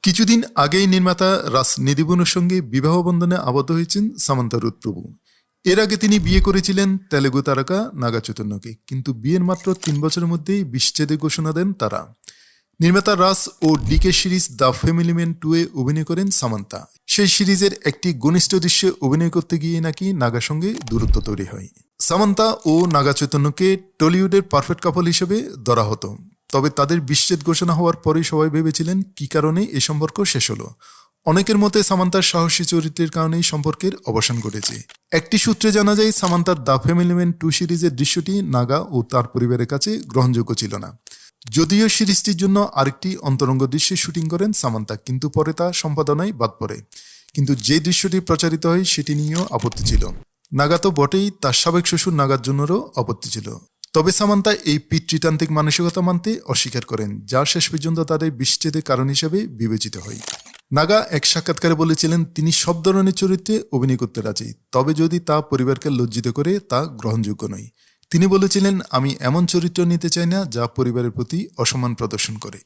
কিছুদিন আগেই নির্মাতা রাস নিধিবুনের সঙ্গে বিবাহ বন্ধনে আবদ্ধ হয়েছেন সামান্তা রুথ প্রভু। এর আগে তিনি বিয়ে করেছিলেন তেলেগু তারকা নাগা চৈতন্যকে, কিন্তু বিয়ের মাত্র 3 বছরের মধ্যেই বিচ্ছেদের ঘোষণা দেন তারা। নির্মাতা রাস ও DK series the family man 2-এ অভিনয় করেন সামান্তা। সেই সিরিজের একটি ঘনিষ্ঠ দৃশ্যে অভিনয় করতে গিয়ে নাকি নাগার সঙ্গে দূরত্ব তৈরি হয়। সামান্তা ও নাগা চৈতন্যকে টলিউডের পারফেক্ট কাপল হিসেবে ধরা হতো, তবে তাদের বিচ্ছেদ ঘোষণা হওয়ার পরেই সবাই ভেবেছিলেন কী কারণে এই সম্পর্ক শেষ হলো। অনেকের মতে সামান্তার সাহসী চরিত্রের কারণেই সম্পর্কের অবসান ঘটেছে। একটি সূত্রে জানা যায় সামান্তার দ্য ফ্যামিলি ম্যান 2 সিরিজের দৃশ্যটি নাগা ও তার পরিবারের কাছে গ্রহণযোগ্য ছিল না। যদিও সিরিজটির জন্য আরেকটি অন্তরঙ্গ দৃশ্যে শুটিং করেন সামান্তা, কিন্তু পরে তা সম্পাদনায় বাদ পড়ে। কিন্তু যে দৃশ্যটি প্রচারিত হয় সেটি নিয়েও আপত্তি ছিল। নাগা তো বটেই, তার সাবেক শ্বশুর নাগার জন্যও আপত্তি ছিল। তবে সামান্তা এই পিতৃতান্ত্রিক মানসিকতা মানতে অস্বীকার করেন, যা শেষ পর্যন্ত তাদের বিচ্ছেদের কারণ হিসেবে বিবেচিত হয়। নাগা এক সাক্ষাৎকারে বলেছিলেন তিনি সব ধরনের চরিত্রে অভিনয় করতে রাজি, তবে যদি তা পরিবারকে লজ্জিত করে তা গ্রহণযোগ্য নয়। তিনি বলেছিলেন, আমি এমন চরিত্র নিতে চাই না যা পরিবারের প্রতি অসম্মান প্রদর্শন করে।